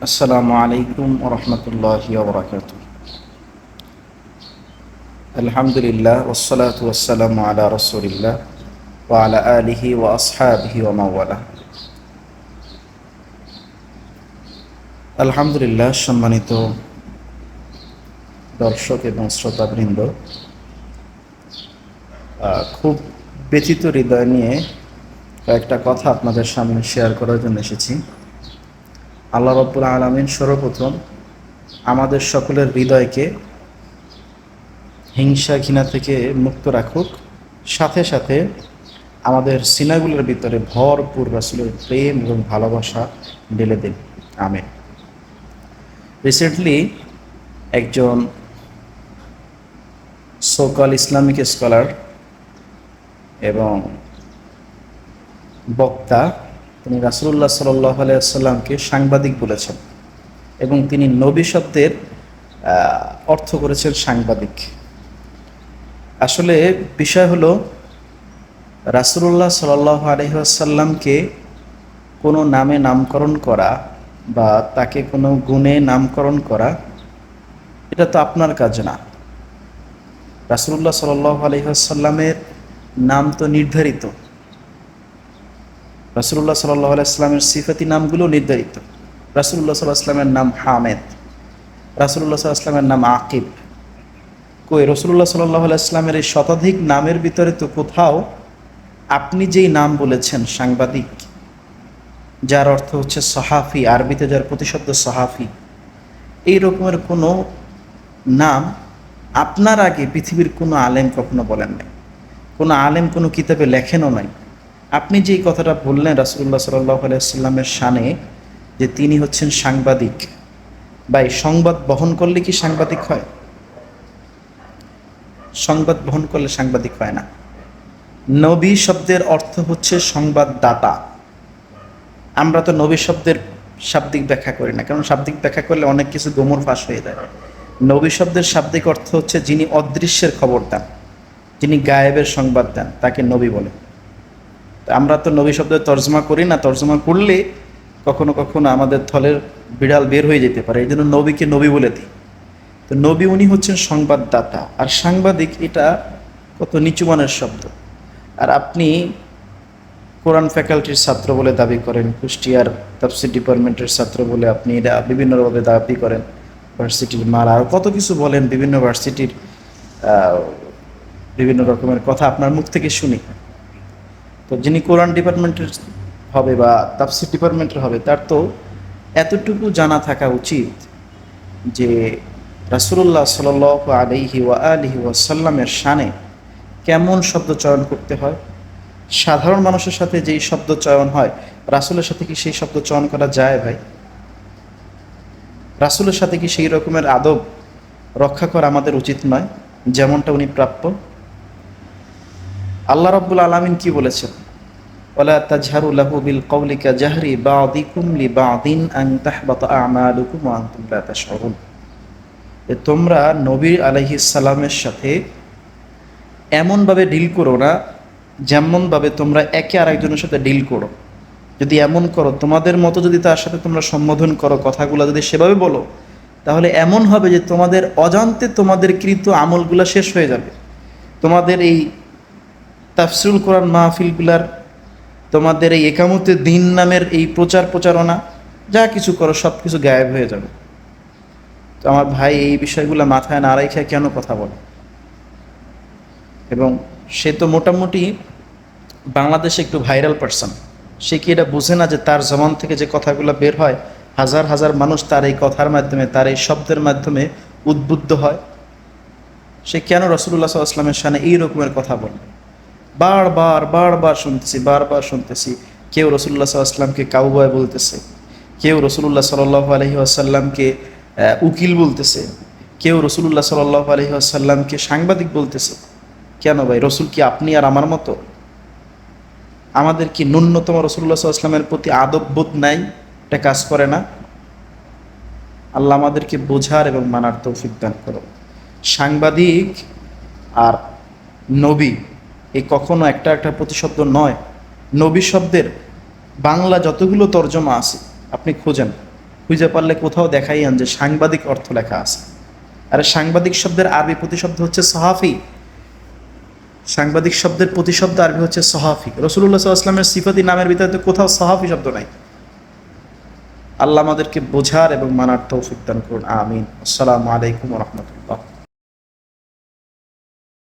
আসসালামু আলাইকুম ওয়া রাহমাতুল্লাহি ওয়া বারাকাতুহু। আলহামদুলিল্লাহ ওয়াসসালাতু ওয়াসসালামু আলা রাসূলিল্লাহ ওয়া আলা আলিহি ওয়া আসহাবিহি ওয়া মাওয়ালা। আলহামদুলিল্লাহ, সম্মানিত দর্শক এবং শ্রোতাবৃন্দ, খুব ব্যথিত হৃদয় নিয়ে কয়েকটা কথা আপনাদের সামনে শেয়ার করার জন্য এসেছি। আল্লাহ রাব্বুল আলামিন সর্বপ্রথম আমাদের সকলের হৃদয়কে হিংসা ঘৃণা থেকে মুক্ত রাখুক, সাথে সাথে আমাদের সিনাগুলোর ভিতরে ভরপুর রাসূলের প্রেম এবং ভালোবাসা ঢেলে দিন, আমিন। রিসেন্টলি একজন সোকল ইসলামিক স্কলার এবং বক্তা, তিনি রাসূলুল্লাহ সাল্লাল্লাহু আলাইহি ওয়াসাল্লামকে সাংবাদিক বলেছেন এবং তিনি নবী শব্দের অর্থ করেছেন সাংবাদিক। আসলে বিষয় হলো, রাসূলুল্লাহ সাল্লাল্লাহু আলাইহি ওয়াসাল্লামকে কোনো নামে নামকরণ করা বা তাকে কোনো গুণে নামকরণ করা, এটা তো আপনার কাজ না। রাসূলুল্লাহ সাল্লাল্লাহু আলাইহি ওয়াসাল্লামের নাম তো নির্ধারিত, রাসূলুল্লাহ সাল্লাল্লাহু আলাইহি ওয়াসাল্লামের সিফাতি নামগুলো নির্ধারিত। রাসূলুল্লাহ সাল্লাল্লাহু আলাইহি ওয়াসাল্লামের নাম হামেদ, রাসূলুল্লাহ সাল্লাল্লাহু আলাইহি ওয়াসাল্লামের নাম আকিব। কই রাসূলুল্লাহ সাল্লাল্লাহু আলাইহি ওয়াসাল্লামের এই শতাধিক নামের ভিতরে তো কোথাও আপনি যেই নাম বলেছেন সাংবাদিক, যার অর্থ হচ্ছে সাহাফি, আরবিতে যার প্রতিশব্দ সাহাফি, এই রকমের কোনো নাম আপনার আগে পৃথিবীর কোনো আলেম কখনো বলেন নাই, কোনো আলেম কোনো কিতাবে লেখেনও নাই। আপনি যেই কথাটা বললেন রাসূলুল্লাহ সাল্লাল্লাহু আলাইহি ওয়াসাল্লামের শানে, যে তিনি হচ্ছেন সাংবাদিক, বা এই সংবাদ বহন করলে কি সাংবাদিক হয়? সংবাদ বহন করলে সাংবাদিক হয় না। নবী শব্দের অর্থ হচ্ছে সংবাদদাতা। আমরা তো নবী শব্দের শাব্দিক ব্যাখ্যা করি না, কারণ শাব্দিক ব্যাখ্যা করলে অনেক কিছু গোমর ফাঁস হয়ে যায়। নবী শব্দের শাব্দিক অর্থ হচ্ছে যিনি অদৃশ্যের খবর দেন, যিনি গায়েবের সংবাদ দেন, তাকে নবী বলে। আমরা তো নবী শব্দের তর্জমা করি না, তর্জমা করলে কখনো কখনো আমাদের থলের বিড়াল বের হয়ে যেতে পারে, এই জন্য নবীকে নবী বলে দিই। তো নবী উনি হচ্ছেন সংবাদদাতা, আর সাংবাদিক এটা কত নিচুমানের শব্দ। আর আপনি কোরআন ফ্যাকাল্টির ছাত্র বলে দাবি করেন, কুষ্টিয়ার তাফসীর ডিপার্টমেন্টের ছাত্র বলে আপনি এটা বিভিন্নভাবে দাবি করেন, ভার্সিটির মাল আর কত কিছু বলেন, বিভিন্ন ভার্সিটির বিভিন্ন রকমের কথা আপনার মুখ থেকে শুনি। তো যিনি কোরআন ডিপার্টমেন্টের হবে বা তাফসীর ডিপার্টমেন্টের হবে, তার তো এতটুকু জানা থাকা উচিত যে রাসূলুল্লাহ সাল্লাল্লাহু আলাইহি ওয়া আলিহি ওয়াসাল্লামের শানে কেমন শব্দ চয়ন করতে হয়। সাধারণ মানুষের সাথে যেই শব্দ চয়ন হয়, রাসূলের সাথে কি সেই শব্দ চয়ন করা যায় ভাই? রাসূলের সাথে কি সেই রকমের আদব রক্ষা করা আমাদের উচিত নয়, যেমনটা উনি প্রাপ্য? আল্লাহ রাব্বুল আলামিন কি বলেছেন? ওয়ালা তাজহারু লাহু বিল কওলি কাজাহরি বাযিকুম লিবাযিন আন তাহবাতা আমালুকুম ওয়া আনতুম লা তাশউরুন। তোমরা নবী আলাইহিস সালামের সাথে এমনভাবে ডিল করো না যেমনভাবে তোমরা একে আরেকজনের সাথে ডিল করো। যদি এমন করো, তোমাদের মতো যদি তার সাথে তোমরা সম্বোধন করো, কথাগুলো যদি সেভাবে বলো, তাহলে এমন হবে যে তোমাদের অজান্তে তোমাদের কৃত আমলগুলো শেষ হয়ে যাবে। তোমাদের এই তাফসীরুল কোরআন মাহফিলগুলার, তোমাদের এই একামতে দিন নামের এই প্রচারণা, যা কিছু করো সব কিছু গায়েব হয়ে যাবে। তো আমার ভাই এই বিষয়গুলো মাথায় না রেখে কেন কথা বলে? এবং সে তো মোটামুটি বাংলাদেশে একটু ভাইরাল পারসন, সে কি এটা বুঝে না যে তার জবান থেকে যে কথাগুলো বের হয়, হাজার হাজার মানুষ তার এই কথার মাধ্যমে, তার এই শব্দের মাধ্যমে উদ্বুদ্ধ হয়? সে কেন রাসূলুল্লাহ সাল্লাল্লাহু আলাইহি ওয়াসাল্লামের শানে এই রকমের কথা বলে? বারবার শুনতেছি কেউ রাসূলুল্লাহ সাল্লাল্লাহু আলাইহি ওয়াসাল্লামকে কাউবয় বলতেছে, কেউ রাসূলুল্লাহ সাল্লাল্লাহু আলাইহি ওয়াসাল্লামকে উকিল বলতেছে, কেউ রাসূলুল্লাহ সাল্লাল্লাহু আলাইহি ওয়াসাল্লামকে সাংবাদিক বলতেছে। কেন ভাই? রসুল কি আপনি আর আমার মতো? আমাদের কি ন্যূনতম রাসূলুল্লাহ সাল্লাল্লাহু আলাইহি ওয়াসাল্লামের প্রতি আদব বোধ নাই? এটা কাজ করে না? আল্লাহ আমাদেরকে বোঝার এবং মানার তৌফিক দান করো। সাংবাদিক আর নবী এই কখনো একটা প্রতিশব্দ নয়। নবী শব্দের বাংলা যতগুলো তর্জমা আছে আপনি খোঁজেন, খুঁজে পারলে কোথাও দেখাই আন যে সাংবাদিক অর্থ লেখা আছে। আরে সাংবাদিক শব্দের আরবি প্রতিশব্দ হচ্ছে সাহাফি। সাংবাদিক শব্দের প্রতিশব্দ আরবি হচ্ছে সাহাফি। রাসূলুল্লাহ সাল্লাল্লাহু আলাইহি ওয়াসাল্লামের সিফাতি নামের ভিতরে তো কোথাও সাহাফি শব্দ নাই। আল্লাহ আমাদেরকে বোঝার এবং মানার তৌফিক দান করুন, আমিন। আসসালামু আলাইকুম ওয়া রাহমাতুল্লাহ।